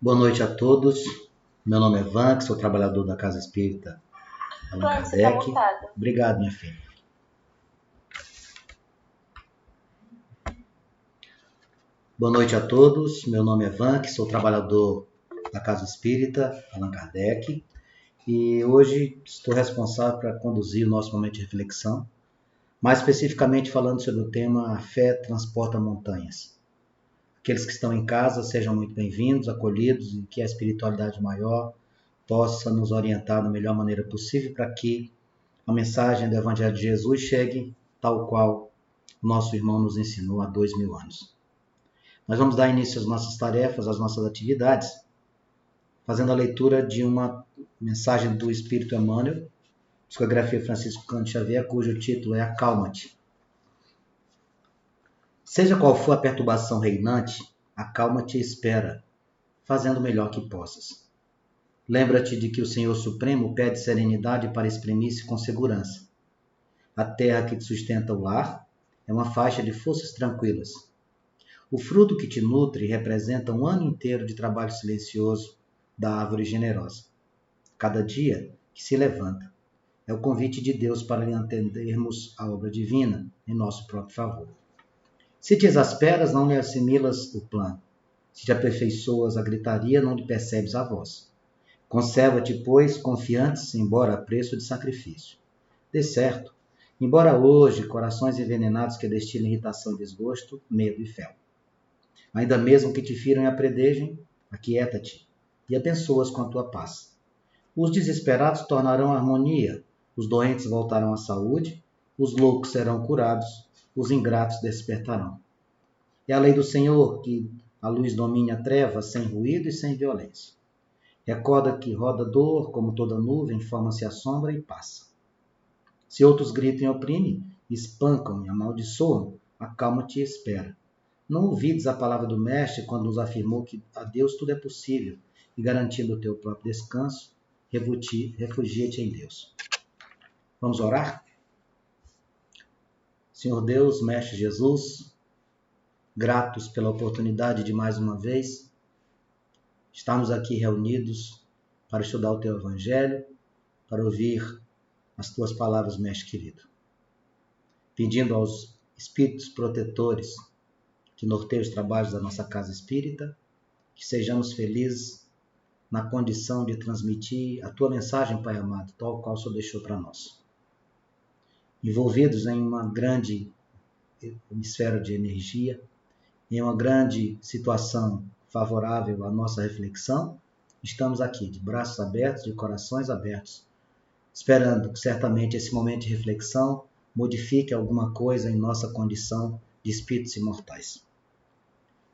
Boa noite a todos. Meu nome é Vank, sou trabalhador da Casa Espírita Allan Kardec. Obrigado, minha filha. Boa noite a todos. Meu nome é Vank, sou trabalhador da Casa Espírita Allan Kardec. E hoje estou responsável para conduzir o nosso momento de reflexão, mais especificamente falando sobre o tema A Fé Transporta Montanhas. Aqueles que estão em casa sejam muito bem-vindos, acolhidos e que a espiritualidade maior possa nos orientar da melhor maneira possível para que a mensagem do Evangelho de Jesus chegue tal qual o nosso irmão nos ensinou há 2000 anos. Nós vamos dar início às nossas tarefas, às nossas atividades, fazendo a leitura de uma mensagem do Espírito Emmanuel, psicografia Francisco Cândido Xavier, cujo título é Acalma-te. Seja qual for a perturbação reinante, acalma-te e espera, fazendo o melhor que possas. Lembra-te de que o Senhor Supremo pede serenidade para exprimir-se com segurança. A terra que te sustenta o lar é uma faixa de forças tranquilas. O fruto que te nutre representa um ano inteiro de trabalho silencioso da árvore generosa. Cada dia que se levanta é o convite de Deus para lhe atendermos a obra divina em nosso próprio favor. Se te exasperas, não lhe assimilas o plano. Se te aperfeiçoas a gritaria, não lhe percebes a voz. Conserva-te, pois, confiantes, embora a preço de sacrifício. De certo, embora hoje corações envenenados que destinem irritação e desgosto, medo e fel. Ainda mesmo que te firam e apredejem, aquieta-te e abençoa-as com a tua paz. Os desesperados tornarão a harmonia, os doentes voltarão à saúde, os loucos serão curados, os ingratos despertarão. É a lei do Senhor que a luz domine a treva sem ruído e sem violência. Recorda que roda dor, como toda nuvem, forma-se a sombra e passa. Se outros gritam e oprimem, espancam e amaldiçoam, acalma-te e espera. Não ouvides a palavra do Mestre quando nos afirmou que a Deus tudo é possível e, garantindo o teu próprio descanso, refugia-te em Deus. Vamos orar? Senhor Deus, Mestre Jesus, gratos pela oportunidade de mais uma vez estarmos aqui reunidos para estudar o teu Evangelho, para ouvir as tuas palavras, Mestre querido. Pedindo aos espíritos protetores que norteiam os trabalhos da nossa casa espírita, que sejamos felizes na condição de transmitir a tua mensagem, Pai amado, tal qual o Senhor deixou para nós. Envolvidos em uma grande esfera de energia, em uma grande situação favorável à nossa reflexão, estamos aqui de braços abertos, de corações abertos, esperando que certamente esse momento de reflexão modifique alguma coisa em nossa condição de espíritos imortais.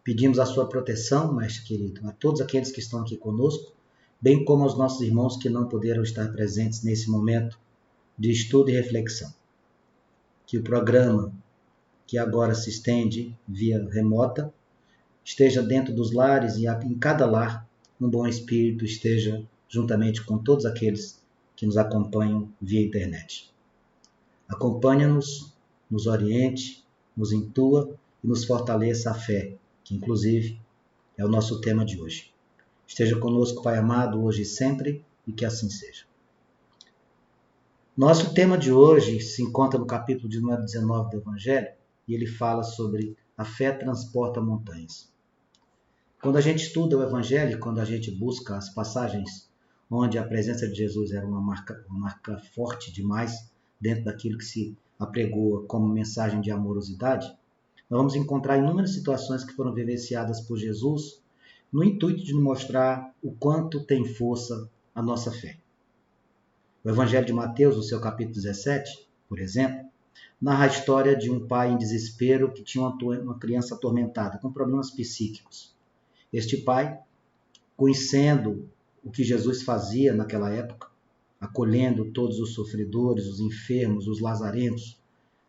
Pedimos a sua proteção, Mestre querido, a todos aqueles que estão aqui conosco, bem como aos nossos irmãos que não puderam estar presentes nesse momento de estudo e reflexão. Que o programa, que agora se estende via remota, esteja dentro dos lares e em cada lar um bom espírito esteja juntamente com todos aqueles que nos acompanham via internet. Acompanha-nos, nos oriente, nos intua e nos fortaleça a fé, que inclusive é o nosso tema de hoje. Esteja conosco, Pai amado, hoje e sempre, e que assim seja. Nosso tema de hoje se encontra no capítulo de número 19 do Evangelho, e ele fala sobre a fé transporta montanhas. Quando a gente estuda o Evangelho, quando a gente busca as passagens onde a presença de Jesus era uma marca forte demais dentro daquilo que se apregoa como mensagem de amorosidade, nós vamos encontrar inúmeras situações que foram vivenciadas por Jesus no intuito de nos mostrar o quanto tem força a nossa fé. O Evangelho de Mateus, no seu capítulo 17, por exemplo, narra a história de um pai em desespero que tinha uma criança atormentada com problemas psíquicos. Este pai, conhecendo o que Jesus fazia naquela época, acolhendo todos os sofredores, os enfermos, os lazarentos,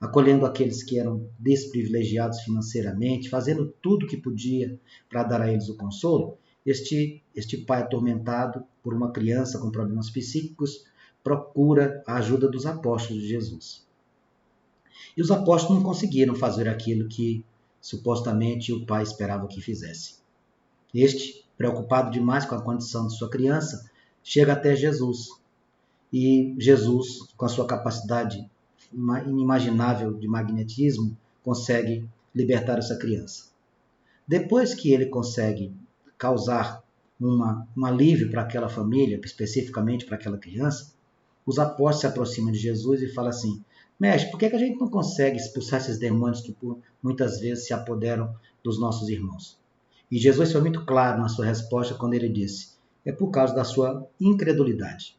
acolhendo aqueles que eram desprivilegiados financeiramente, fazendo tudo o que podia para dar a eles o consolo, este pai atormentado por uma criança com problemas psíquicos procura a ajuda dos apóstolos de Jesus. E os apóstolos não conseguiram fazer aquilo que supostamente o pai esperava que fizesse. Este, preocupado demais com a condição de sua criança, chega até Jesus. E Jesus, com a sua capacidade inimaginável de magnetismo, consegue libertar essa criança. Depois que ele consegue causar um alívio para aquela família, especificamente para aquela criança, os apóstolos se aproximam de Jesus e falam assim: Mestre, por que a gente não consegue expulsar esses demônios que muitas vezes se apoderam dos nossos irmãos? E Jesus foi muito claro na sua resposta quando ele disse: é por causa da sua incredulidade.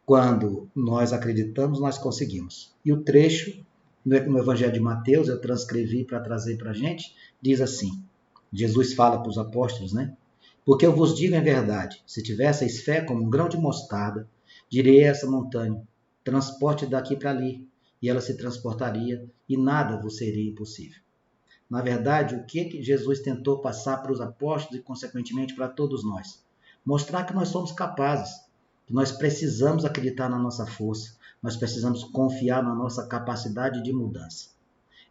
Quando nós acreditamos, nós conseguimos. E o trecho no Evangelho de Mateus, eu transcrevi para trazer para a gente, diz assim, Jesus fala para os apóstolos, né? Porque eu vos digo em verdade, se tivesseis fé como um grão de mostarda, direi a essa montanha, transporte daqui para ali, e ela se transportaria, e nada vos seria impossível. Na verdade, o que Jesus tentou passar para os apóstolos e, consequentemente, para todos nós? Mostrar que nós somos capazes, que nós precisamos acreditar na nossa força, nós precisamos confiar na nossa capacidade de mudança.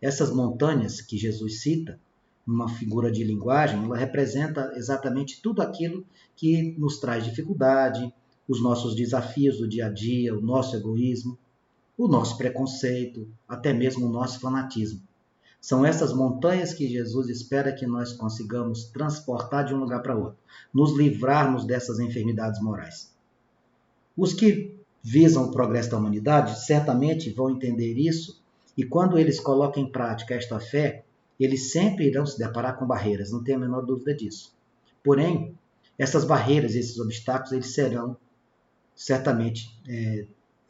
Essas montanhas que Jesus cita, uma figura de linguagem, ela representa exatamente tudo aquilo que nos traz dificuldade, os nossos desafios do dia a dia, o nosso egoísmo, o nosso preconceito, até mesmo o nosso fanatismo. São essas montanhas que Jesus espera que nós consigamos transportar de um lugar para outro, nos livrarmos dessas enfermidades morais. Os que visam o progresso da humanidade certamente vão entender isso, e quando eles colocam em prática esta fé, eles sempre irão se deparar com barreiras, não tenho a menor dúvida disso. Porém, essas barreiras, esses obstáculos, eles serão certamente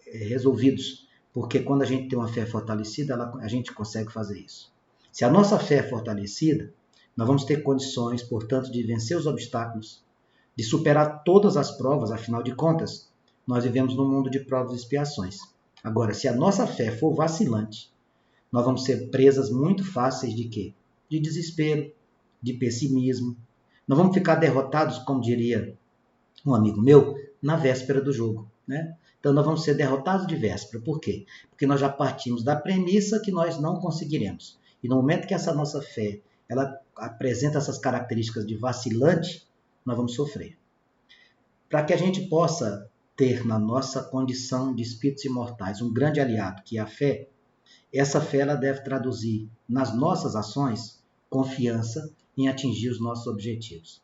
resolvidos, porque quando a gente tem uma fé fortalecida, a gente consegue fazer isso. Se a nossa fé é fortalecida, nós vamos ter condições, portanto, de vencer os obstáculos, de superar todas as provas, afinal de contas, nós vivemos num mundo de provas e expiações. Agora, se a nossa fé for vacilante, nós vamos ser presas muito fáceis de quê? De desespero, de pessimismo. Nós vamos ficar derrotados, como diria um amigo meu, na véspera do jogo, né? Então nós vamos ser derrotados de véspera. Por quê? Porque nós já partimos da premissa que nós não conseguiremos. E no momento que essa nossa fé ela apresenta essas características de vacilante, nós vamos sofrer. Para que a gente possa ter na nossa condição de espíritos imortais um grande aliado, que é a fé, essa fé ela deve traduzir nas nossas ações confiança em atingir os nossos objetivos.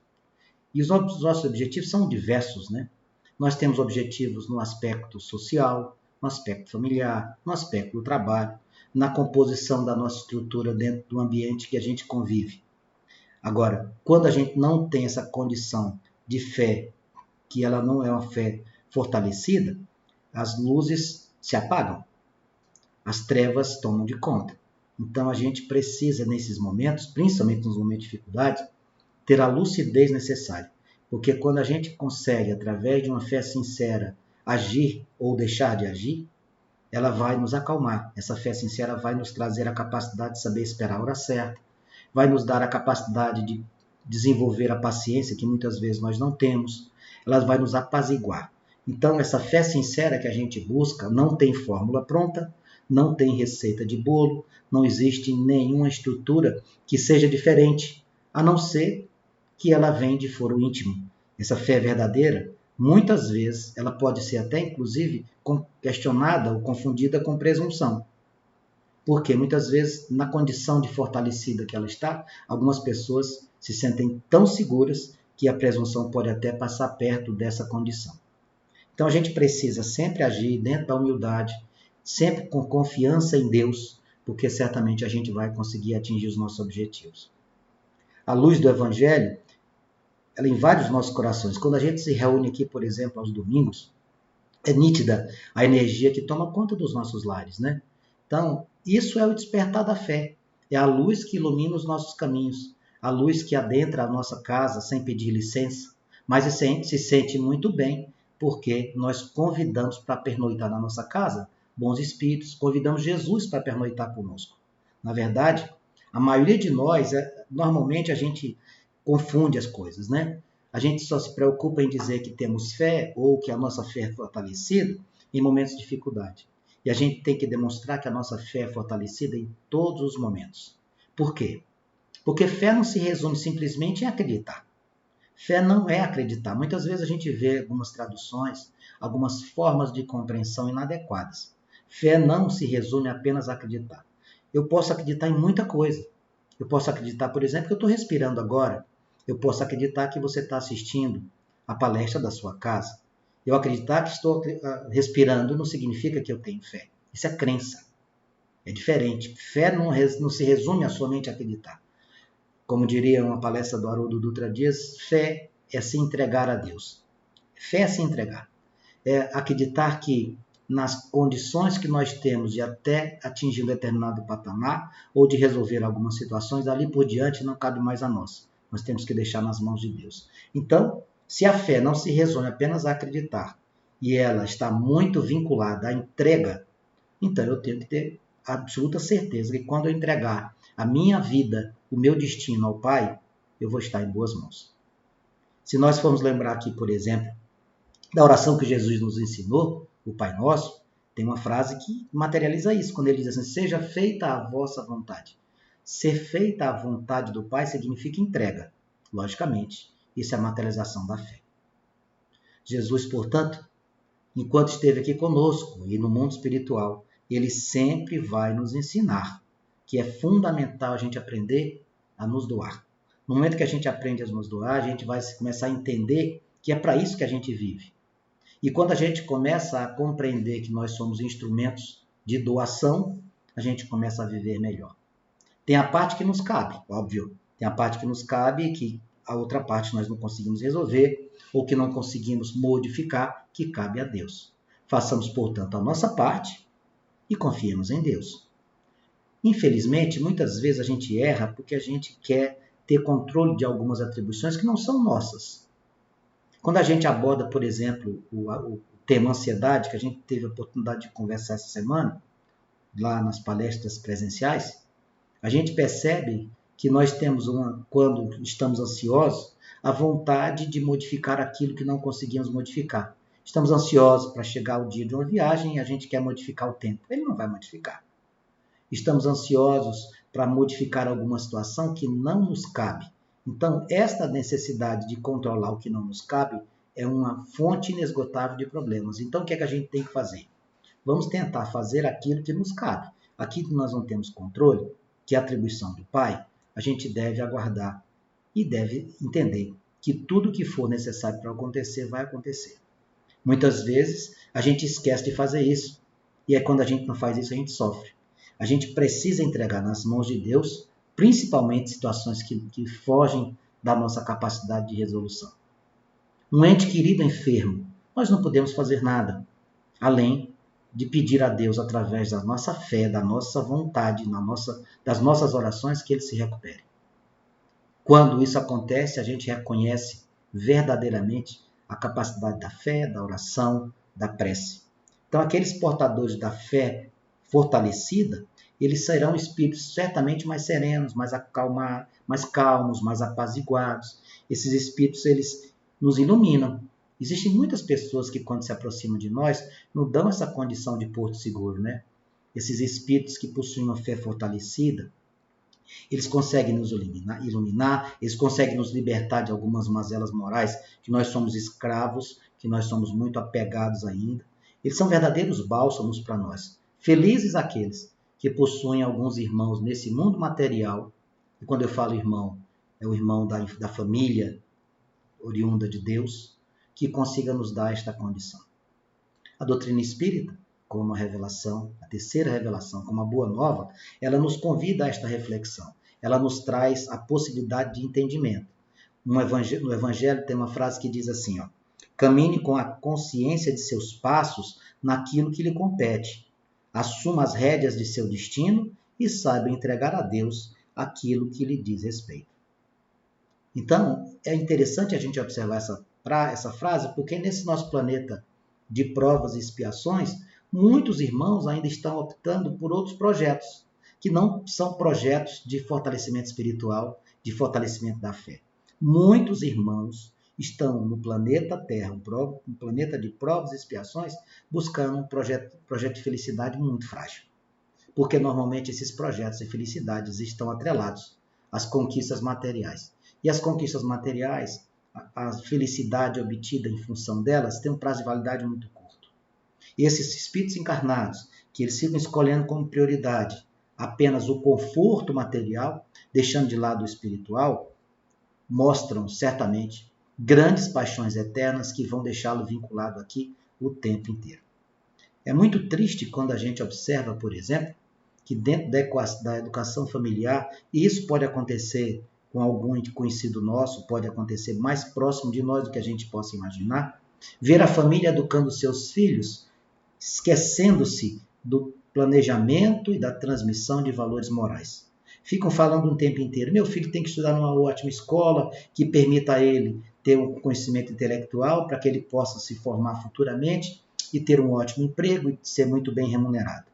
E os nossos objetivos são diversos, né? Nós temos objetivos no aspecto social, no aspecto familiar, no aspecto do trabalho, na composição da nossa estrutura dentro do ambiente que a gente convive. Agora, quando a gente não tem essa condição de fé, que ela não é uma fé fortalecida, as luzes se apagam, as trevas tomam de conta. Então a gente precisa, nesses momentos, principalmente nos momentos de dificuldade, ter a lucidez necessária. Porque quando a gente consegue, através de uma fé sincera, agir ou deixar de agir, ela vai nos acalmar. Essa fé sincera vai nos trazer a capacidade de saber esperar a hora certa, vai nos dar a capacidade de desenvolver a paciência que muitas vezes nós não temos, ela vai nos apaziguar. Então, essa fé sincera que a gente busca não tem fórmula pronta, não tem receita de bolo, não existe nenhuma estrutura que seja diferente, a não ser que ela vem de foro íntimo. Essa fé verdadeira, muitas vezes, ela pode ser até, inclusive, questionada ou confundida com presunção. Porque muitas vezes, na condição de fortalecida que ela está, algumas pessoas se sentem tão seguras que a presunção pode até passar perto dessa condição. Então a gente precisa sempre agir dentro da humildade, sempre com confiança em Deus, porque certamente a gente vai conseguir atingir os nossos objetivos. A luz do Evangelho, ela invade os nossos corações. Quando a gente se reúne aqui, por exemplo, aos domingos, é nítida a energia que toma conta dos nossos lares, né? Então, isso é o despertar da fé. É a luz que ilumina os nossos caminhos, a luz que adentra a nossa casa sem pedir licença, mas se sente muito bem porque nós convidamos para pernoitar na nossa casa bons espíritos, convidamos Jesus para pernoitar conosco. Na verdade, a maioria de nós, normalmente a gente confunde as coisas, né? A gente só se preocupa em dizer que temos fé ou que a nossa fé é fortalecida em momentos de dificuldade. E a gente tem que demonstrar que a nossa fé é fortalecida em todos os momentos. Por quê? Porque fé não se resume simplesmente em acreditar. Fé não é acreditar. Muitas vezes a gente vê algumas traduções, algumas formas de compreensão inadequadas. Fé não se resume apenas a acreditar. Eu posso acreditar em muita coisa. Eu posso acreditar, por exemplo, que eu estou respirando agora. Eu posso acreditar que você está assistindo a palestra da sua casa. Eu acreditar que estou respirando não significa que eu tenho fé. Isso é crença. É diferente. Fé não se resume a somente acreditar. Como diria uma palestra do Haroldo Dutra Dias, fé é se entregar a Deus. Fé é se entregar. É acreditar que nas condições que nós temos de até atingir um determinado patamar ou de resolver algumas situações, dali por diante não cabe mais a nós. Nós temos que deixar nas mãos de Deus. Então, se a fé não se resume apenas a acreditar e ela está muito vinculada à entrega, então eu tenho que ter absoluta certeza que quando eu entregar a minha vida, o meu destino ao Pai, eu vou estar em boas mãos. Se nós formos lembrar aqui, por exemplo, da oração que Jesus nos ensinou, o Pai Nosso, tem uma frase que materializa isso, quando ele diz assim, seja feita a vossa vontade. Ser feita a vontade do Pai significa entrega, logicamente. Isso é a materialização da fé. Jesus, portanto, enquanto esteve aqui conosco e no mundo espiritual, ele sempre vai nos ensinar que é fundamental a gente aprender a nos doar. No momento que a gente aprende a nos doar, a gente vai começar a entender que é para isso que a gente vive. E quando a gente começa a compreender que nós somos instrumentos de doação, a gente começa a viver melhor. Tem a parte que nos cabe, óbvio. Tem a parte que nos cabe e que a outra parte nós não conseguimos resolver ou que não conseguimos modificar, que cabe a Deus. Façamos, portanto, a nossa parte e confiemos em Deus. Infelizmente, muitas vezes a gente erra porque a gente quer ter controle de algumas atribuições que não são nossas. Quando a gente aborda, por exemplo, o tema ansiedade, que a gente teve a oportunidade de conversar essa semana, lá nas palestras presenciais, a gente percebe que nós temos, quando estamos ansiosos, a vontade de modificar aquilo que não conseguimos modificar. Estamos ansiosos para chegar o dia de uma viagem e a gente quer modificar o tempo. Ele não vai modificar. Estamos ansiosos para modificar alguma situação que não nos cabe. Então, esta necessidade de controlar o que não nos cabe é uma fonte inesgotável de problemas. Então, o que é que a gente tem que fazer? Vamos tentar fazer aquilo que nos cabe. Aquilo que nós não temos controle, que é a atribuição do Pai, a gente deve aguardar e deve entender que tudo que for necessário para acontecer, vai acontecer. Muitas vezes, a gente esquece de fazer isso. E é quando a gente não faz isso, a gente sofre. A gente precisa entregar nas mãos de Deus, principalmente situações que fogem da nossa capacidade de resolução. Um ente querido enfermo, nós não podemos fazer nada, além de pedir a Deus, através da nossa fé, da nossa vontade, das nossas orações, que ele se recupere. Quando isso acontece, a gente reconhece verdadeiramente a capacidade da fé, da oração, da prece. Então, aqueles portadores da fé fortalecida, eles serão espíritos certamente mais serenos, mais calmos, mais apaziguados. Esses espíritos, eles nos iluminam. Existem muitas pessoas que, quando se aproximam de nós, nos dão essa condição de porto seguro, né? Esses espíritos que possuem uma fé fortalecida, eles conseguem nos iluminar, eles conseguem nos libertar de algumas mazelas morais, que nós somos escravos, que nós somos muito apegados ainda. Eles são verdadeiros bálsamos para nós. Felizes aqueles que possuem alguns irmãos nesse mundo material, e quando eu falo irmão, é o irmão da família oriunda de Deus, que consiga nos dar esta condição. A doutrina espírita, como a revelação, a terceira revelação, como a boa nova, ela nos convida a esta reflexão. Ela nos traz a possibilidade de entendimento. No Evangelho tem uma frase que diz assim, ó, caminhe com a consciência de seus passos naquilo que lhe compete. Assuma as rédeas de seu destino e saiba entregar a Deus aquilo que lhe diz respeito. Então, é interessante a gente observar essa frase, porque nesse nosso planeta de provas e expiações, muitos irmãos ainda estão optando por outros projetos, que não são projetos de fortalecimento espiritual, de fortalecimento da fé. Muitos irmãos estão no planeta Terra, um planeta de provas e expiações, buscando um projeto de felicidade muito frágil. Porque normalmente esses projetos de felicidades estão atrelados as conquistas materiais. E as conquistas materiais, a felicidade obtida em função delas, tem um prazo de validade muito curto. E esses espíritos encarnados, que eles ficam escolhendo como prioridade apenas o conforto material, deixando de lado o espiritual, mostram certamente grandes paixões eternas que vão deixá-lo vinculado aqui o tempo inteiro. É muito triste quando a gente observa, por exemplo, que dentro da educação familiar, e isso pode acontecer com algum conhecido nosso, pode acontecer mais próximo de nós do que a gente possa imaginar, ver a família educando seus filhos, esquecendo-se do planejamento e da transmissão de valores morais. Ficam falando um tempo inteiro, meu filho tem que estudar numa ótima escola, que permita a ele ter um conhecimento intelectual para que ele possa se formar futuramente e ter um ótimo emprego e ser muito bem remunerado.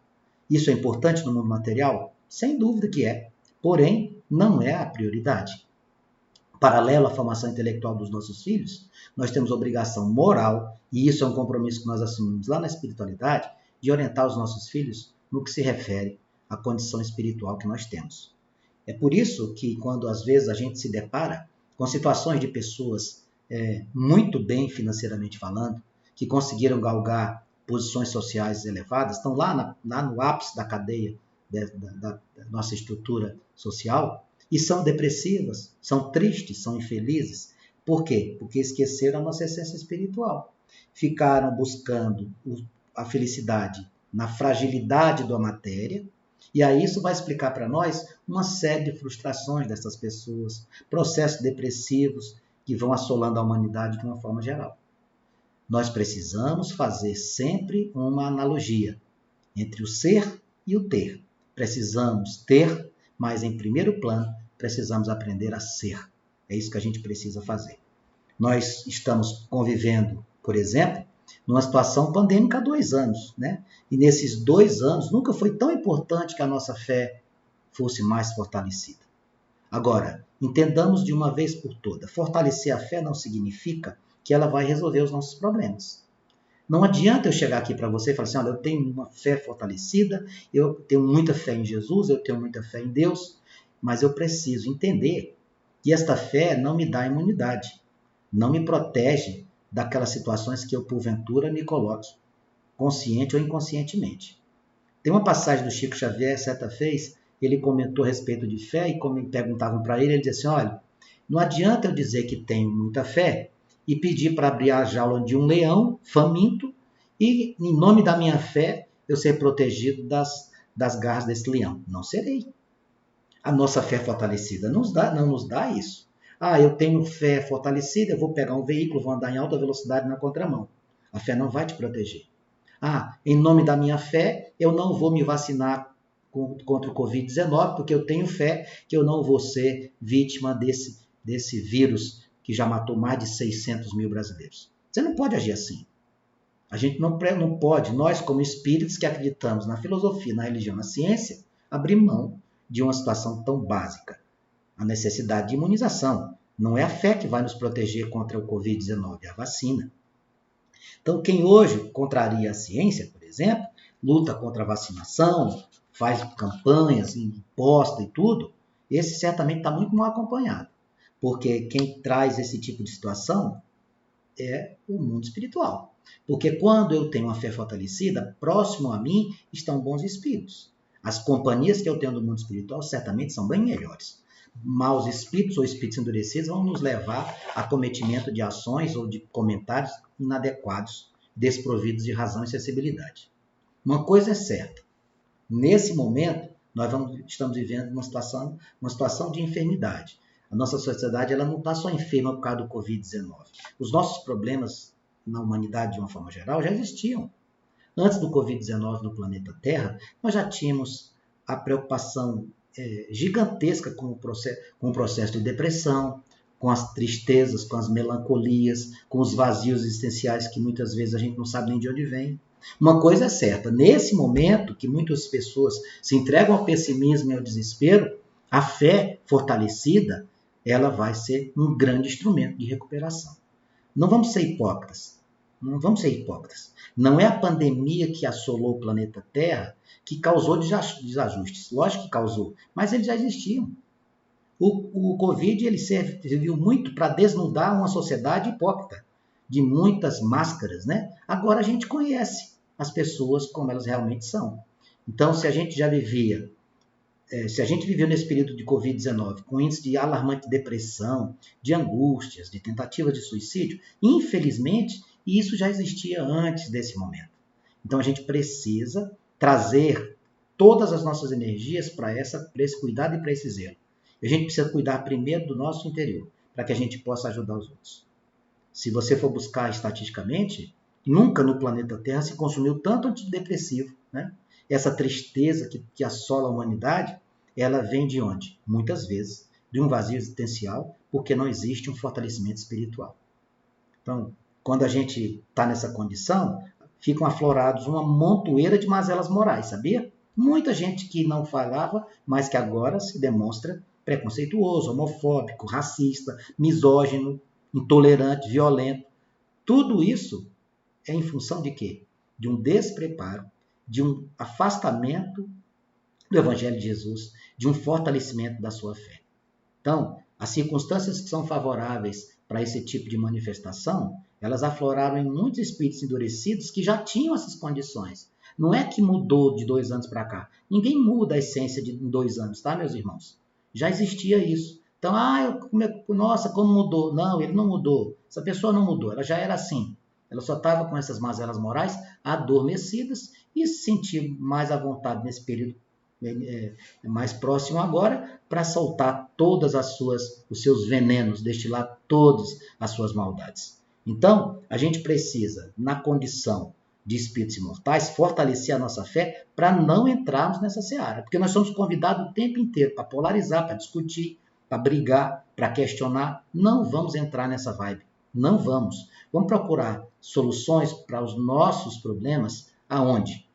Isso é importante no mundo material? Sem dúvida que é. Porém, não é a prioridade. Paralelo à formação intelectual dos nossos filhos, nós temos obrigação moral, e isso é um compromisso que nós assumimos lá na espiritualidade, de orientar os nossos filhos no que se refere à condição espiritual que nós temos. É por isso que, quando às vezes a gente se depara com situações de pessoas muito bem financeiramente falando, que conseguiram galgar posições sociais elevadas, estão lá no ápice da cadeia da nossa estrutura social, e são depressivas, são tristes, são infelizes. Por quê? Porque esqueceram a nossa essência espiritual. Ficaram buscando a felicidade na fragilidade da matéria, e aí isso vai explicar para nós uma série de frustrações dessas pessoas, processos depressivos que vão assolando a humanidade de uma forma geral. Nós precisamos fazer sempre uma analogia entre o ser e o ter. Precisamos ter, mas em primeiro plano, precisamos aprender a ser. É isso que a gente precisa fazer. Nós estamos convivendo, por exemplo, numa situação pandêmica há 2 anos, né? E nesses 2 anos nunca foi tão importante que a nossa fé fosse mais fortalecida. Agora, entendamos de uma vez por todas, fortalecer a fé não significa que ela vai resolver os nossos problemas. Não adianta eu chegar aqui para você e falar assim, olha, eu tenho uma fé fortalecida, eu tenho muita fé em Jesus, eu tenho muita fé em Deus, mas eu preciso entender que esta fé não me dá imunidade, não me protege daquelas situações que eu, porventura, me coloque, consciente ou inconscientemente. Tem uma passagem do Chico Xavier, certa vez, ele comentou a respeito de fé e como perguntavam para ele disse assim, olha, não adianta eu dizer que tenho muita fé e pedir para abrir a jaula de um leão faminto e, em nome da minha fé, eu ser protegido das garras desse leão. Não serei. A nossa fé fortalecida não nos dá isso. Ah, eu tenho fé fortalecida, eu vou pegar um veículo, vou andar em alta velocidade na contramão. A fé não vai te proteger. Ah, em nome da minha fé, eu não vou me vacinar contra o Covid-19, porque eu tenho fé que eu não vou ser vítima desse vírus que já matou mais de 600 mil brasileiros. Você não pode agir assim. A gente não pode, nós como espíritos que acreditamos na filosofia, na religião, na ciência, abrir mão de uma situação tão básica. A necessidade de imunização. Não é a fé que vai nos proteger contra o Covid-19, é a vacina. Então, quem hoje contraria a ciência, por exemplo, luta contra a vacinação, faz campanhas, imposta e tudo, esse certamente está muito mal acompanhado. Porque quem traz esse tipo de situação é o mundo espiritual. Porque quando eu tenho uma fé fortalecida, próximo a mim estão bons espíritos. As companhias que eu tenho do mundo espiritual certamente são bem melhores. Maus espíritos ou espíritos endurecidos vão nos levar a cometimento de ações ou de comentários inadequados, desprovidos de razão e sensibilidade. Uma coisa é certa. Nesse momento, nós estamos vivendo uma situação de enfermidade. A nossa sociedade ela não está só enferma por causa do Covid-19. Os nossos problemas na humanidade, de uma forma geral, já existiam. Antes do Covid-19 no planeta Terra, nós já tínhamos a preocupação gigantesca com o processo de depressão, com as tristezas, com as melancolias, com os vazios existenciais que muitas vezes a gente não sabe nem de onde vem. Uma coisa é certa, nesse momento que muitas pessoas se entregam ao pessimismo e ao desespero, a fé fortalecida, ela vai ser um grande instrumento de recuperação. Não vamos ser hipócritas. Não é a pandemia que assolou o planeta Terra que causou desajustes. Lógico que causou, mas eles já existiam. O Covid ele serviu muito para desnudar uma sociedade hipócrita, de muitas máscaras, né? Agora a gente conhece as pessoas como elas realmente são. Então, se a gente já vivia, se a gente viveu nesse período de Covid-19 com índice de alarmante depressão, de angústias, de tentativa de suicídio, infelizmente, isso já existia antes desse momento. Então, a gente precisa trazer todas as nossas energias para esse cuidado e para esse zelo. A gente precisa cuidar primeiro do nosso interior, para que a gente possa ajudar os outros. Se você for buscar estatisticamente, nunca no planeta Terra se consumiu tanto antidepressivo, né? Essa tristeza que assola a humanidade, ela vem de onde? Muitas vezes, de um vazio existencial, porque não existe um fortalecimento espiritual. Então, quando a gente está nessa condição, ficam aflorados uma montoeira de mazelas morais, sabia? Muita gente que não falava, mas que agora se demonstra preconceituoso, homofóbico, racista, misógino, intolerante, violento. Tudo isso é em função de quê? De um despreparo, de um afastamento do Evangelho de Jesus, de um fortalecimento da sua fé. Então, as circunstâncias que são favoráveis para esse tipo de manifestação, elas afloraram em muitos espíritos endurecidos que já tinham essas condições. Não é que mudou de 2 anos para cá. Ninguém muda a essência em 2 anos, tá, meus irmãos? Já existia isso. Então, nossa, como mudou? Não, ele não mudou. Essa pessoa não mudou, ela já era assim. Ela só estava com essas mazelas morais adormecidas e se sentiu mais à vontade nesse período mais próximo agora para soltar todas os seus venenos, destilar todas as suas maldades. Então, a gente precisa, na condição de espíritos imortais, fortalecer a nossa fé para não entrarmos nessa seara, porque nós somos convidados o tempo inteiro para polarizar, para discutir, para brigar, para questionar. Não vamos entrar nessa vibe. Não vamos. Vamos procurar soluções para os nossos problemas aonde?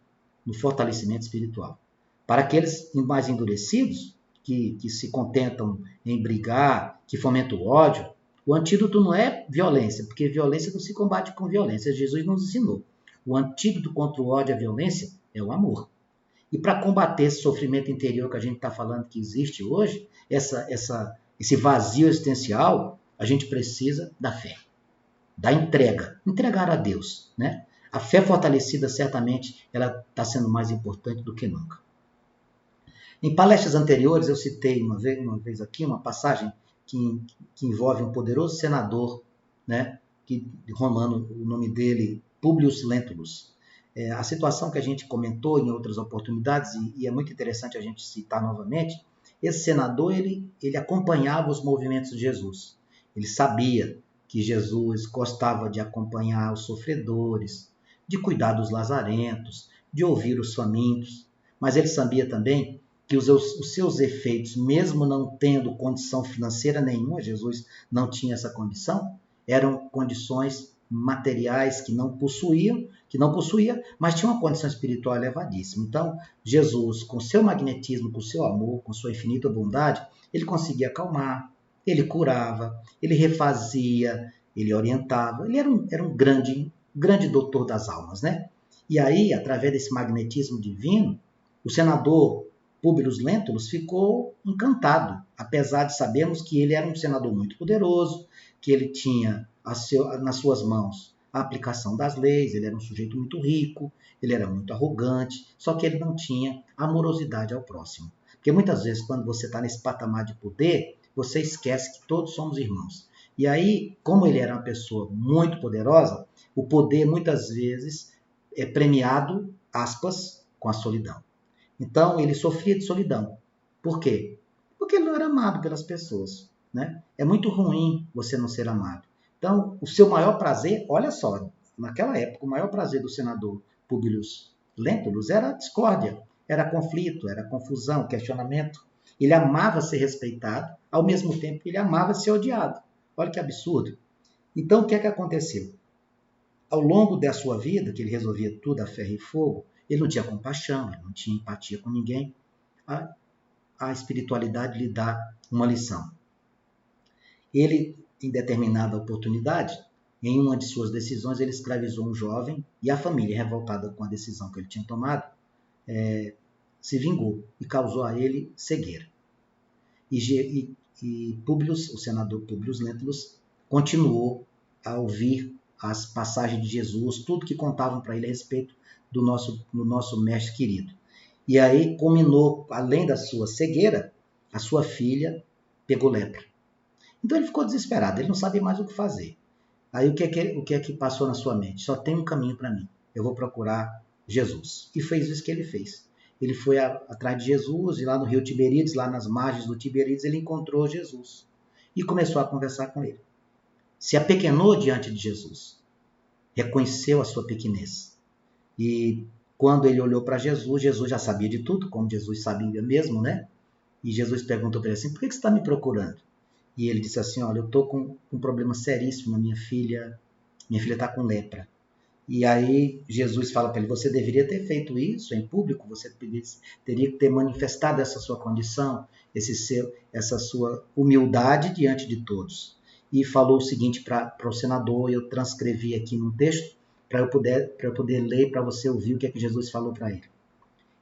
No fortalecimento espiritual. Para aqueles mais endurecidos, que se contentam em brigar, que fomentam o ódio, o antídoto não é violência, porque violência não se combate com violência. Jesus nos ensinou. O antídoto contra o ódio e a violência é o amor. E para combater esse sofrimento interior que a gente está falando que existe hoje, esse vazio existencial, a gente precisa da fé, da entrega, entregar a Deus, né? A fé fortalecida, certamente, ela está sendo mais importante do que nunca. Em palestras anteriores, eu citei uma vez aqui uma passagem que envolve um poderoso senador, né, romano, o nome dele, Publio Lentulus. A situação que a gente comentou em outras oportunidades, e é muito interessante a gente citar novamente, esse senador ele acompanhava os movimentos de Jesus. Ele sabia que Jesus gostava de acompanhar os sofredores, de cuidar dos lazarentos, de ouvir os famintos, mas ele sabia também que os seus efeitos, mesmo não tendo condição financeira nenhuma, Jesus não tinha essa condição, eram condições materiais que não possuía, mas tinha uma condição espiritual elevadíssima. Então, Jesus, com seu magnetismo, com seu amor, com sua infinita bondade, ele conseguia acalmar, ele curava, ele refazia, ele orientava, ele era um grande doutor das almas, né? E aí, através desse magnetismo divino, o senador Publio Lentulus ficou encantado, apesar de sabermos que ele era um senador muito poderoso, que ele tinha nas suas mãos a aplicação das leis, ele era um sujeito muito rico, ele era muito arrogante, só que ele não tinha amorosidade ao próximo. Porque muitas vezes, quando você está nesse patamar de poder, você esquece que todos somos irmãos. E aí, como ele era uma pessoa muito poderosa, o poder muitas vezes é premiado, aspas, com a solidão. Então, ele sofria de solidão. Por quê? Porque ele não era amado pelas pessoas, né? É muito ruim você não ser amado. Então, o seu maior prazer, olha só, naquela época, o maior prazer do senador Publio Lentulus era a discórdia, era conflito, era confusão, questionamento. Ele amava ser respeitado, ao mesmo tempo que ele amava ser odiado. Olha que absurdo. Então, o que é que aconteceu? Ao longo da sua vida, que ele resolvia tudo a ferro e fogo, ele não tinha compaixão, ele não tinha empatia com ninguém. A espiritualidade lhe dá uma lição. Ele, em determinada oportunidade, em uma de suas decisões, ele escravizou um jovem e a família, revoltada com a decisão que ele tinha tomado, se vingou e causou a ele cegueira. E o senador Públio Lentulus, continuou a ouvir as passagens de Jesus, tudo que contavam para ele a respeito do nosso mestre querido. E aí culminou, além da sua cegueira, a sua filha pegou lepra. Então ele ficou desesperado, ele não sabia mais o que fazer. Aí o que é que passou na sua mente? Só tem um caminho para mim, eu vou procurar Jesus. E fez isso que ele fez. Ele foi atrás de Jesus, e lá no rio Tiberíades, lá nas margens do Tiberíades, ele encontrou Jesus. E começou a conversar com ele. Se apequenou diante de Jesus. Reconheceu a sua pequenez. E quando ele olhou para Jesus, Jesus já sabia de tudo, como Jesus sabia mesmo, né? E Jesus perguntou para ele assim, por que você está me procurando? E ele disse assim, olha, eu estou com um problema seríssimo, minha filha está com lepra. E aí Jesus fala para ele, você deveria ter feito isso em público, você teria que ter manifestado essa sua condição, essa sua humildade diante de todos. E falou o seguinte para o senador, eu transcrevi aqui num texto, para eu poder ler, para você ouvir o que é que Jesus falou para ele.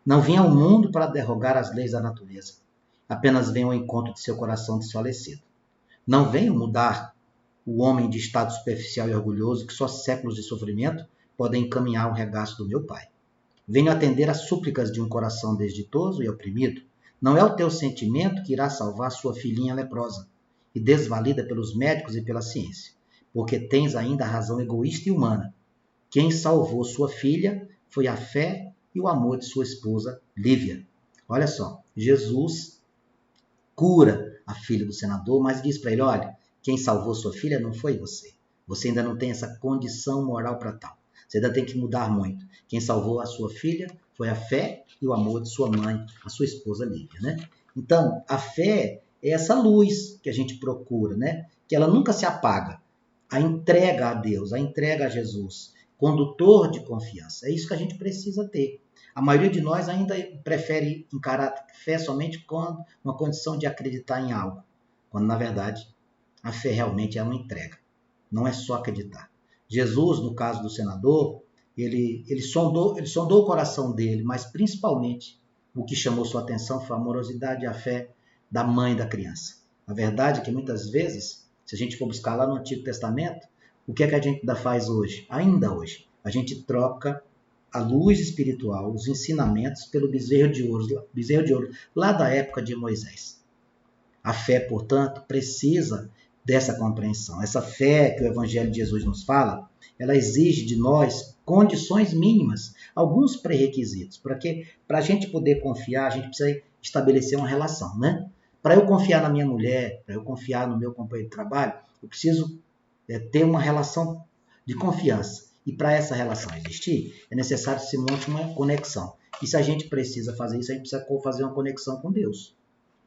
Não vim ao mundo para derrogar as leis da natureza, apenas venho ao encontro de seu coração desfalecido. Não venho mudar o homem de estado superficial e orgulhoso que só séculos de sofrimento podem encaminhar o regaço do meu Pai. Venho atender às súplicas de um coração desditoso e oprimido. Não é o teu sentimento que irá salvar sua filhinha leprosa e desvalida pelos médicos e pela ciência, porque tens ainda a razão egoísta e humana. Quem salvou sua filha foi a fé e o amor de sua esposa, Lívia. Olha só, Jesus cura a filha do senador, mas diz para ele, olha, quem salvou sua filha não foi você. Você ainda não tem essa condição moral para tal. Você ainda tem que mudar muito. Quem salvou a sua filha foi a fé e o amor de sua mãe, a sua esposa Lívia, né? Então, a fé é essa luz que a gente procura, né? Que ela nunca se apaga. A entrega a Deus, a entrega a Jesus, condutor de confiança. É isso que a gente precisa ter. A maioria de nós ainda prefere encarar fé somente com uma condição de acreditar em algo, quando, na verdade, a fé realmente é uma entrega. Não é só acreditar. Jesus, no caso do senador, ele sondou o coração dele, mas principalmente o que chamou sua atenção foi a amorosidade e a fé da mãe da criança. A verdade é que muitas vezes, se a gente for buscar lá no Antigo Testamento, o que é que a gente ainda faz hoje? Ainda hoje, a gente troca a luz espiritual, os ensinamentos, pelo bezerro de ouro lá da época de Moisés. A fé, portanto, precisa dessa compreensão. Essa fé que o Evangelho de Jesus nos fala, ela exige de nós condições mínimas, alguns pré-requisitos, porque para a gente poder confiar, a gente precisa estabelecer uma relação, né? Para eu confiar na minha mulher, para eu confiar no meu companheiro de trabalho, eu preciso ter uma relação de confiança. E para essa relação existir, é necessário que se monte uma conexão. E se a gente precisa fazer isso, a gente precisa fazer uma conexão com Deus.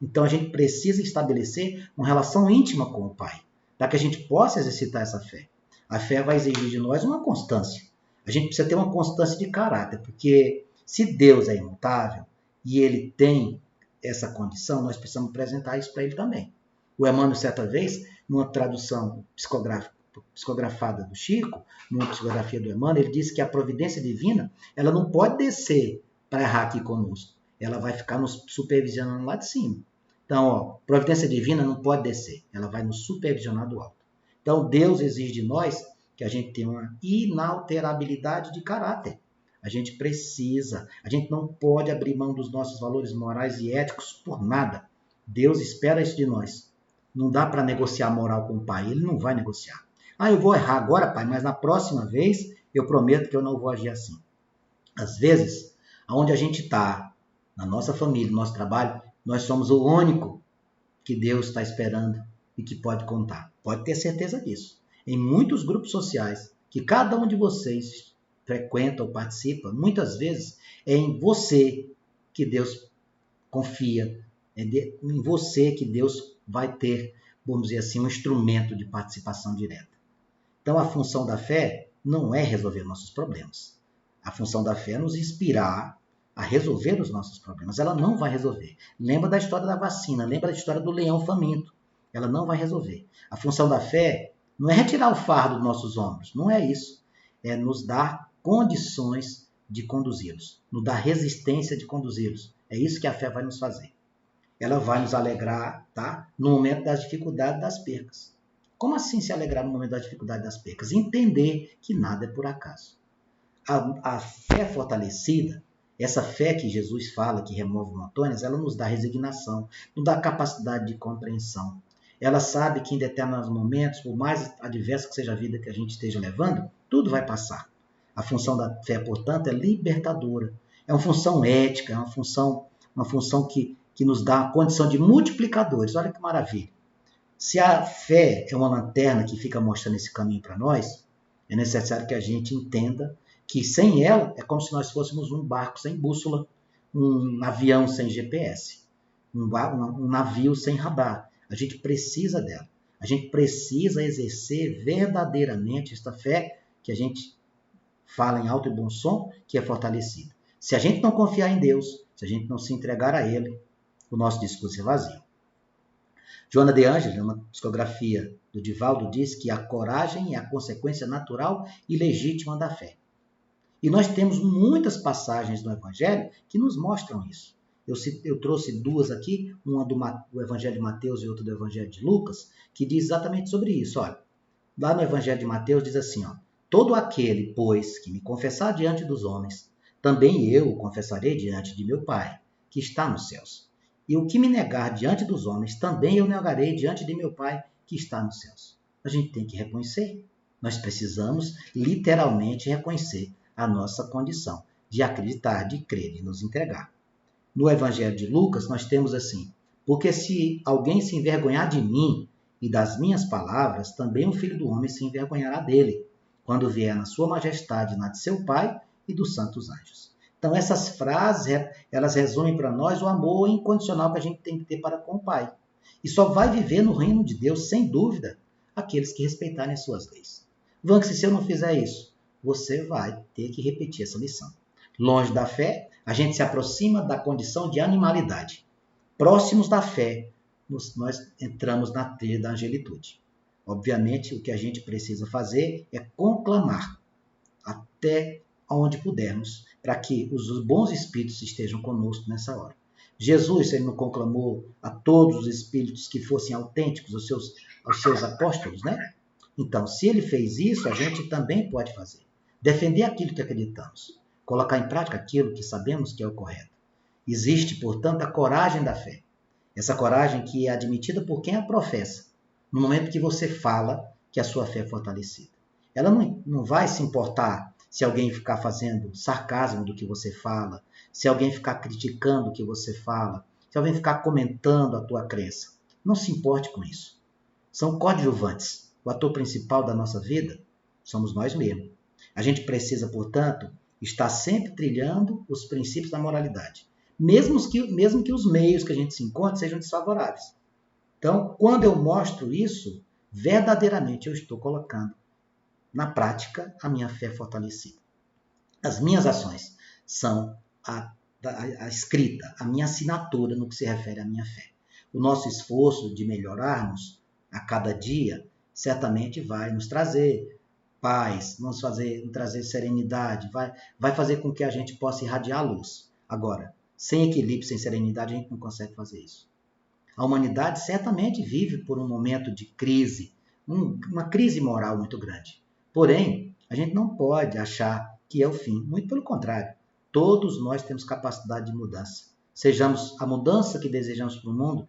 Então a gente precisa estabelecer uma relação íntima com o Pai, para que a gente possa exercitar essa fé. A fé vai exigir de nós uma constância. A gente precisa ter uma constância de caráter, porque se Deus é imutável e Ele tem essa condição, nós precisamos apresentar isso para Ele também. O Emmanuel, certa vez, numa tradução psicografada do Chico, numa psicografia do Emmanuel, ele disse que a providência divina, ela não pode descer para errar aqui conosco. Ela vai ficar nos supervisionando lá de cima. Então, providência divina não pode descer, ela vai nos supervisionar do alto. Então, Deus exige de nós que a gente tenha uma inalterabilidade de caráter. A gente não pode abrir mão dos nossos valores morais e éticos por nada. Deus espera isso de nós. Não dá para negociar moral com o Pai, Ele não vai negociar. Eu vou errar agora, Pai, mas na próxima vez eu prometo que eu não vou agir assim. Às vezes, aonde a gente está, na nossa família, no nosso trabalho, nós somos o único que Deus está esperando e que pode contar. Pode ter certeza disso. Em muitos grupos sociais que cada um de vocês frequenta ou participa, muitas vezes é em você que Deus confia, em você que Deus vai ter, vamos dizer assim, um instrumento de participação direta. Então, a função da fé não é resolver nossos problemas. A função da fé é nos inspirar a resolver os nossos problemas. Ela não vai resolver. Lembra da história da vacina, lembra da história do leão faminto. Ela não vai resolver. A função da fé não é retirar o fardo dos nossos ombros, não é isso. É nos dar condições de conduzi-los, nos dar resistência de conduzi-los. É isso que a fé vai nos fazer. ela vai nos alegrar, tá? No momento das dificuldades, das percas. Como assim se alegrar no momento da dificuldade das percas? Entender que nada é por acaso. A fé fortalecida, essa fé que Jesus fala, que remove montanhas, ela nos dá resignação, nos dá capacidade de compreensão. Ela sabe que em determinados momentos, por mais adversa que seja a vida que a gente esteja levando, tudo vai passar. A função da fé, portanto, é libertadora. É uma função ética, é uma função que nos dá a condição de multiplicadores. Olha que maravilha. Se a fé é uma lanterna que fica mostrando esse caminho para nós, é necessário que a gente entenda que sem ela é como se nós fôssemos um barco sem bússola, um avião sem GPS, um navio sem radar. A gente precisa dela. A gente precisa exercer verdadeiramente esta fé que a gente fala em alto e bom som, que é fortalecida. Se a gente não confiar em Deus, se a gente não se entregar a Ele, o nosso discurso é vazio. Joana de Ângeles, numa psicografia do Divaldo, diz que a coragem é a consequência natural e legítima da fé. E nós temos muitas passagens no Evangelho que nos mostram isso. Eu trouxe duas aqui, uma do Evangelho de Mateus e outra do Evangelho de Lucas, que diz exatamente sobre isso. Olha, lá no Evangelho de Mateus diz assim, ó, todo aquele, pois, que me confessar diante dos homens, também eu o confessarei diante de meu Pai, que está nos céus. E o que me negar diante dos homens, também eu negarei diante de meu Pai, que está nos céus. A gente tem que reconhecer. Nós precisamos, literalmente, reconhecer a nossa condição de acreditar, de crer, de nos entregar. No Evangelho de Lucas, nós temos assim, porque se alguém se envergonhar de mim e das minhas palavras, também o Filho do Homem se envergonhará dele, quando vier na sua majestade, na de seu Pai e dos santos anjos. Então, essas frases, elas resumem para nós o amor incondicional que a gente tem que ter para com o Pai. E só vai viver no reino de Deus, sem dúvida, aqueles que respeitarem as suas leis. Vanks, se eu não fizer isso, você vai ter que repetir essa lição. Longe da fé, a gente se aproxima da condição de animalidade. Próximos da fé, nós entramos na trilha da angelitude. Obviamente, o que a gente precisa fazer é conclamar até onde pudermos, para que os bons espíritos estejam conosco nessa hora. Jesus, ele não conclamou a todos os espíritos que fossem autênticos, aos seus apóstolos, né? Então, se ele fez isso, a gente também pode fazer. Defender aquilo que acreditamos. Colocar em prática aquilo que sabemos que é o correto. Existe, portanto, a coragem da fé. Essa coragem que é admitida por quem a professa, no momento que você fala que a sua fé é fortalecida. Ela não vai se importar se alguém ficar fazendo sarcasmo do que você fala, se alguém ficar criticando o que você fala, se alguém ficar comentando a tua crença. Não se importe com isso. São coadjuvantes. O ator principal da nossa vida somos nós mesmos. A gente precisa, portanto, estar sempre trilhando os princípios da moralidade, mesmo que os meios que a gente se encontre sejam desfavoráveis. Então, quando eu mostro isso, verdadeiramente eu estou colocando na prática a minha fé fortalecida. As minhas ações são a escrita, a minha assinatura no que se refere à minha fé. O nosso esforço de melhorarmos a cada dia certamente vai nos trazer paz, nos trazer serenidade, vai fazer com que a gente possa irradiar a luz. Agora, sem equilíbrio, sem serenidade, a gente não consegue fazer isso. A humanidade certamente vive por um momento de crise, uma crise moral muito grande. Porém, a gente não pode achar que é o fim. Muito pelo contrário. Todos nós temos capacidade de mudança. Sejamos a mudança que desejamos para o mundo,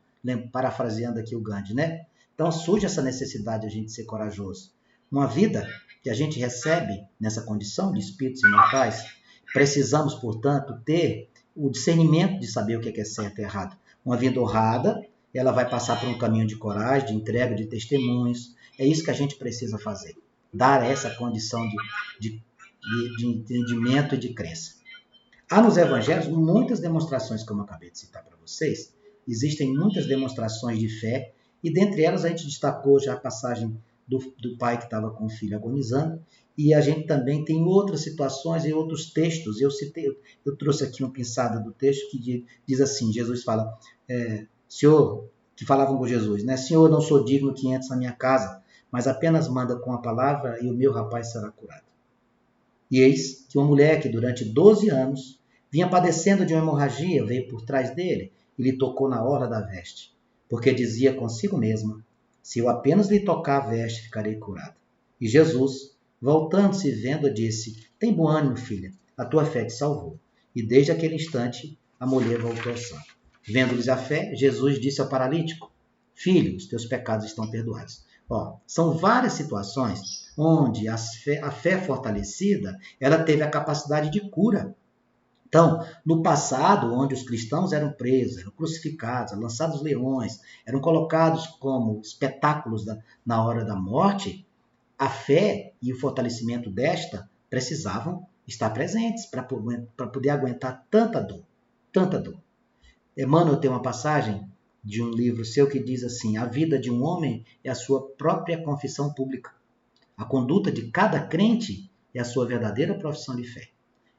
parafraseando aqui o Gandhi, né? Então surge essa necessidade de a gente ser corajoso. Uma vida que a gente recebe nessa condição de espíritos imortais, precisamos, portanto, ter o discernimento de saber o que é certo e errado. Uma vida honrada, ela vai passar por um caminho de coragem, de entrega, de testemunhos. É isso que a gente precisa fazer. Dar essa condição de entendimento e de crença. Há nos evangelhos muitas demonstrações, como eu acabei de citar para vocês. Existem muitas demonstrações de fé, e dentre elas a gente destacou já a passagem do pai que estava com o filho agonizando, e a gente também tem outras situações e outros textos. Eu trouxe aqui uma pinçada do texto que diz assim, Jesus fala, Senhor, que falavam com Jesus, né? Senhor, não sou digno que entres na minha casa, mas apenas manda com a palavra e o meu rapaz será curado. E eis que uma mulher que durante 12 anos vinha padecendo de uma hemorragia veio por trás dele e lhe tocou na orla da veste, porque dizia consigo mesma: se eu apenas lhe tocar a veste, ficarei curada. E Jesus, voltando-se e vendo, disse: tem bom ânimo, filha, a tua fé te salvou. E desde aquele instante a mulher voltou ao sã. Vendo-lhes a fé, Jesus disse ao paralítico: filho, os teus pecados estão perdoados. São várias situações onde a fé fortalecida, ela teve a capacidade de cura. Então, no passado, onde os cristãos eram presos, eram crucificados, lançados aos leões, eram colocados como espetáculos na hora da morte, a fé e o fortalecimento desta precisavam estar presentes para poder aguentar tanta dor, tanta dor. Emmanuel tem uma passagem de um livro seu que diz assim: a vida de um homem é a sua própria confissão pública. A conduta de cada crente é a sua verdadeira profissão de fé.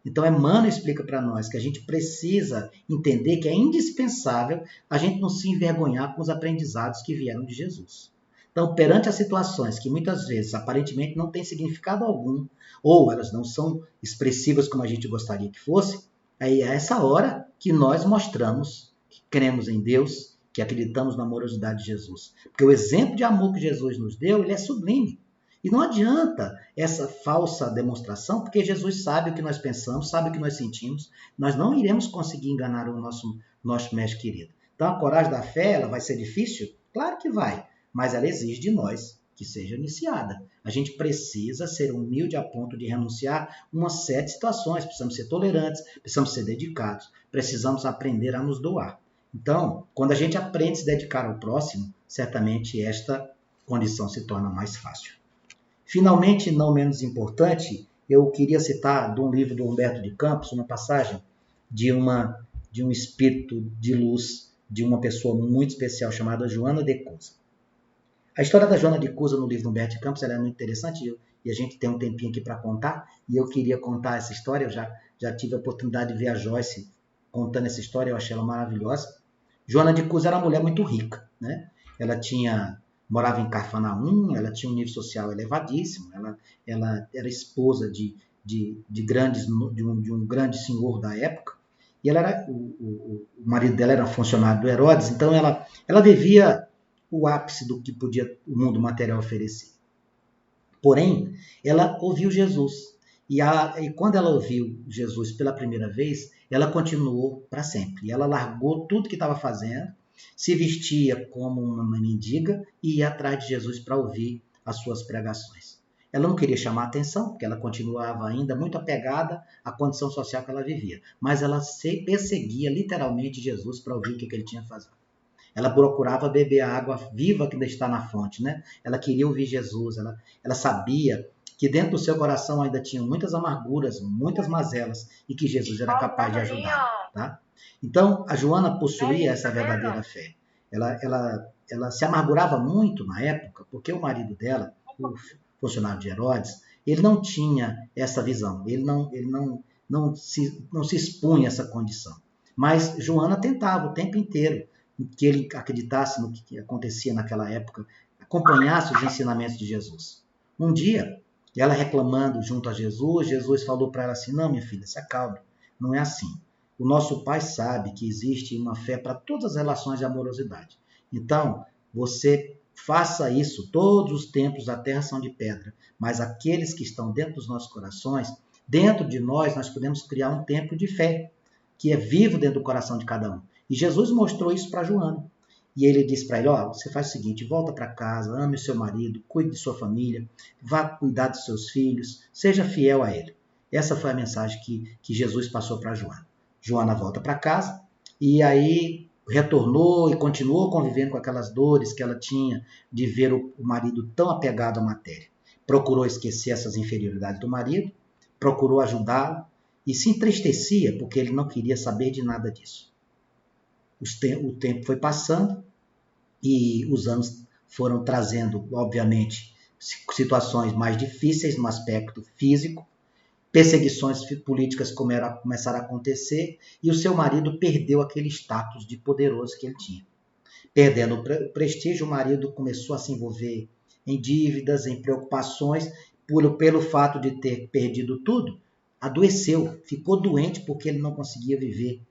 Então, Emmanuel explica para nós que a gente precisa entender que é indispensável a gente não se envergonhar com os aprendizados que vieram de Jesus. Então, perante as situações que muitas vezes aparentemente não têm significado algum, ou elas não são expressivas como a gente gostaria que fosse, aí é essa hora que nós mostramos que cremos em Deus, que acreditamos na amorosidade de Jesus. Porque o exemplo de amor que Jesus nos deu, ele é sublime. E não adianta essa falsa demonstração, porque Jesus sabe o que nós pensamos, sabe o que nós sentimos. Nós não iremos conseguir enganar o nosso mestre querido. Então, a coragem da fé, ela vai ser difícil? Claro que vai, mas ela exige de nós que seja iniciada. A gente precisa ser humilde a ponto de renunciar a uma série de situações. Precisamos ser tolerantes, precisamos ser dedicados, precisamos aprender a nos doar. Então, quando a gente aprende a se dedicar ao próximo, certamente esta condição se torna mais fácil. Finalmente, não menos importante, eu queria citar de um livro do Humberto de Campos, uma passagem de um espírito de luz, de uma pessoa muito especial chamada Joana de Cusa. A história da Joana de Cusa no livro do Humberto de Campos ela é muito interessante e a gente tem um tempinho aqui para contar, e eu queria contar essa história. Eu já tive a oportunidade de ver a Joyce contando essa história, eu achei ela maravilhosa. Joana de Cusa era uma mulher muito rica, né? Ela morava em Cafarnaum, ela tinha um nível social elevadíssimo, ela era esposa de um grande senhor da época, e o marido dela era funcionário do Herodes, então ela vivia o ápice do que podia o mundo material oferecer. Porém, ela ouviu Jesus, e quando ela ouviu Jesus pela primeira vez, ela continuou para sempre. Ela largou tudo que estava fazendo, se vestia como uma mendiga e ia atrás de Jesus para ouvir as suas pregações. Ela não queria chamar atenção, porque ela continuava ainda muito apegada à condição social que ela vivia, mas ela perseguia literalmente Jesus para ouvir o que ele tinha a fazer. Ela procurava beber a água viva que ainda está na fonte, né? Ela queria ouvir Jesus, ela sabia que dentro do seu coração ainda tinha muitas amarguras, muitas mazelas, e que Jesus era capaz de ajudá-la, tá? Então, a Joana possuía essa verdadeira fé. Ela se amargurava muito na época, porque o marido dela, o funcionário de Herodes, ele não tinha essa visão, ele não se expunha a essa condição. Mas Joana tentava o tempo inteiro que ele acreditasse no que acontecia naquela época, acompanhasse os ensinamentos de Jesus. Um dia, ela reclamando junto a Jesus, Jesus falou para ela assim: não, minha filha, se acalme, não é assim. O nosso Pai sabe que existe uma fé para todas as relações de amorosidade. Então, você faça isso. Todos os templos da terra são de pedra, mas aqueles que estão dentro dos nossos corações, dentro de nós podemos criar um templo de fé, que é vivo dentro do coração de cada um. E Jesus mostrou isso para Joana. E ele disse para ele: você faz o seguinte, volta para casa, ame o seu marido, cuide de sua família, vá cuidar dos seus filhos, seja fiel a ele. Essa foi a mensagem que Jesus passou para Joana. Joana volta para casa e aí retornou e continuou convivendo com aquelas dores que ela tinha de ver o marido tão apegado à matéria. Procurou esquecer essas inferioridades do marido, procurou ajudá-lo e se entristecia porque ele não queria saber de nada disso. O tempo foi passando e os anos foram trazendo, obviamente, situações mais difíceis no aspecto físico, perseguições políticas começaram a acontecer e o seu marido perdeu aquele status de poderoso que ele tinha. Perdendo o prestígio, o marido começou a se envolver em dívidas, em preocupações, pelo fato de ter perdido tudo, adoeceu, ficou doente porque ele não conseguia viver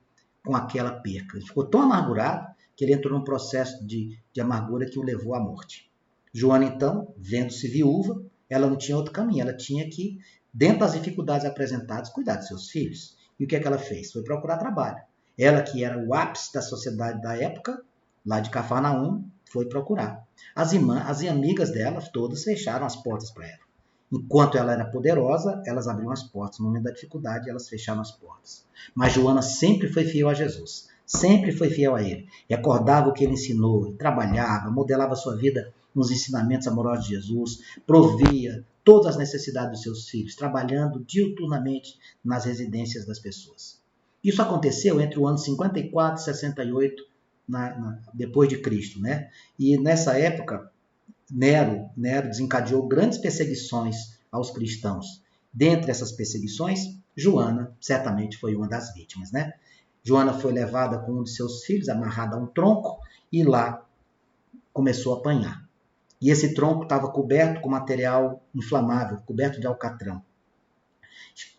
com aquela perca. Ele ficou tão amargurado que ele entrou num processo de amargura que o levou à morte. Joana, então, vendo-se viúva, ela não tinha outro caminho, ela tinha que, dentro das dificuldades apresentadas, cuidar de seus filhos. E o que é que ela fez? Foi procurar trabalho. Ela, que era o ápice da sociedade da época, lá de Cafarnaum, foi procurar. As amigas dela, todas fecharam as portas para ela. Enquanto ela era poderosa, elas abriam as portas. No momento da dificuldade, elas fecharam as portas. Mas Joana sempre foi fiel a Jesus. Sempre foi fiel a ele. Recordava o que ele ensinou, trabalhava, modelava sua vida nos ensinamentos amorosos de Jesus, provia todas as necessidades dos seus filhos, trabalhando diuturnamente nas residências das pessoas. Isso aconteceu entre o ano 54 e 68, depois de Cristo, né? E nessa época, Nero desencadeou grandes perseguições aos cristãos. Dentre essas perseguições, Joana certamente foi uma das vítimas, né? Joana foi levada com um de seus filhos, amarrada a um tronco, e lá começou a apanhar. E esse tronco estava coberto com material inflamável, coberto de alcatrão,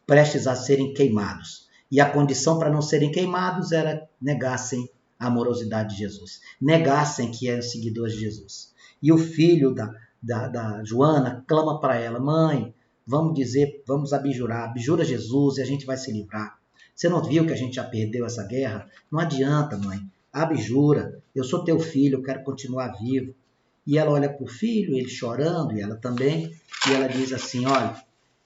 prestes a serem queimados. E a condição para não serem queimados era negassem a amorosidade de Jesus, negassem que eram seguidores de Jesus. E o filho da Joana clama para ela: mãe, vamos abjurar, abjura Jesus e a gente vai se livrar. Você não viu que a gente já perdeu essa guerra? Não adianta, mãe, abjura, eu sou teu filho, eu quero continuar vivo. E ela olha para o filho, ele chorando, e ela também, e ela diz assim: olha,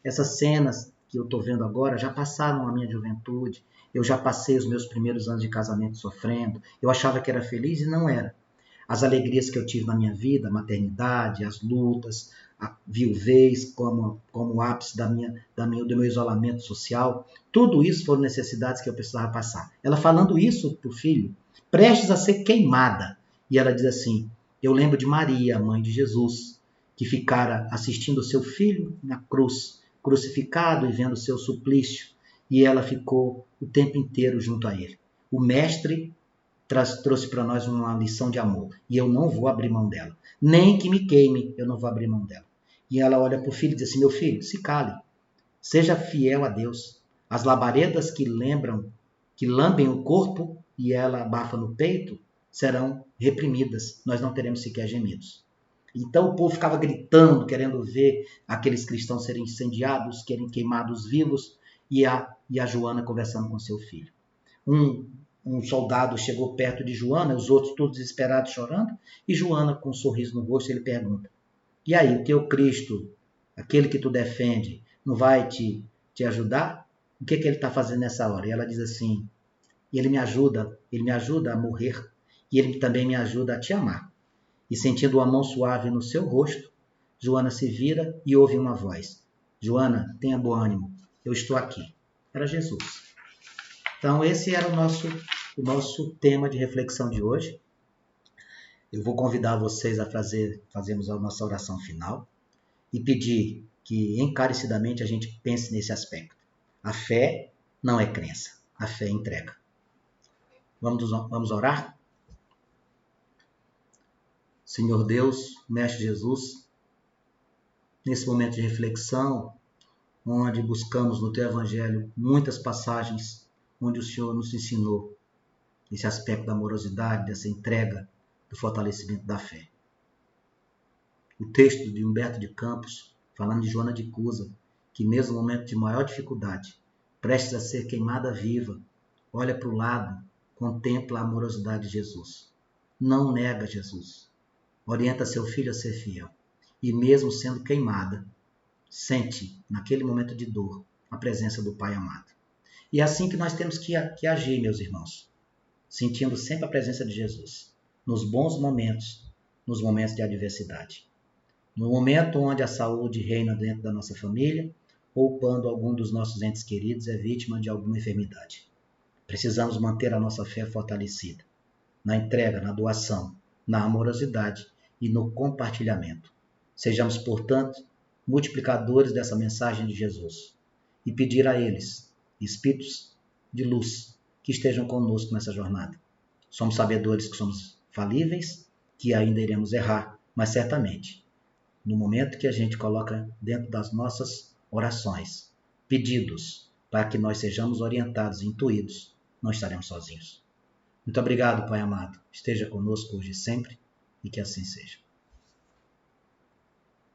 essas cenas que eu estou vendo agora já passaram a minha juventude, eu já passei os meus primeiros anos de casamento sofrendo, eu achava que era feliz e não era. As alegrias que eu tive na minha vida, a maternidade, as lutas, a viuvez como ápice do meu isolamento social, tudo isso foram necessidades que eu precisava passar. Ela falando isso para o filho, prestes a ser queimada, e ela diz assim: eu lembro de Maria, mãe de Jesus, que ficara assistindo o seu filho na cruz, crucificado e vendo o seu suplício, e ela ficou o tempo inteiro junto a ele. O mestre trouxe para nós uma lição de amor, e eu não vou abrir mão dela. Nem que me queime, eu não vou abrir mão dela. E ela olha para o filho e diz assim: meu filho, se cale, seja fiel a Deus. As labaredas que lambem o corpo e ela abafa no peito, serão reprimidas, nós não teremos sequer gemidos. Então o povo ficava gritando, querendo ver aqueles cristãos serem incendiados, serem queimados vivos, e a Joana conversando com seu filho. Um soldado chegou perto de Joana, os outros todos desesperados chorando, e Joana, com um sorriso no rosto, ele pergunta: e aí, o teu Cristo, aquele que tu defende, não vai te ajudar? O que ele está fazendo nessa hora? E ela diz assim: ele me ajuda a morrer, e ele também me ajuda a te amar. E sentindo uma mão suave no seu rosto, Joana se vira e ouve uma voz: Joana, tenha bom ânimo, eu estou aqui. Era Jesus. Então esse era o nosso tema de reflexão de hoje. Eu vou convidar vocês a fazermos a nossa oração final e pedir que encarecidamente a gente pense nesse aspecto. A fé não é crença, a fé é entrega. Vamos orar? Senhor Deus, Mestre Jesus, nesse momento de reflexão, onde buscamos no Teu Evangelho muitas passagens onde o Senhor nos ensinou esse aspecto da amorosidade, dessa entrega, do fortalecimento da fé. O texto de Humberto de Campos, falando de Joana de Cusa, que mesmo no momento de maior dificuldade, prestes a ser queimada viva, olha para o lado, contempla a amorosidade de Jesus. Não nega Jesus. Orienta seu filho a ser fiel. E mesmo sendo queimada, sente, naquele momento de dor, a presença do Pai amado. E é assim que nós temos que agir, meus irmãos, sentindo sempre a presença de Jesus, nos bons momentos, nos momentos de adversidade. No momento onde a saúde reina dentro da nossa família, ou quando algum dos nossos entes queridos é vítima de alguma enfermidade. Precisamos manter a nossa fé fortalecida, na entrega, na doação, na amorosidade e no compartilhamento. Sejamos, portanto, multiplicadores dessa mensagem de Jesus e pedir a eles, espíritos de luz, que estejam conosco nessa jornada. Somos sabedores que somos falíveis, que ainda iremos errar, mas certamente, no momento que a gente coloca dentro das nossas orações, pedidos para que nós sejamos orientados e intuídos, não estaremos sozinhos. Muito obrigado, Pai amado. Esteja conosco hoje e sempre, e que assim seja.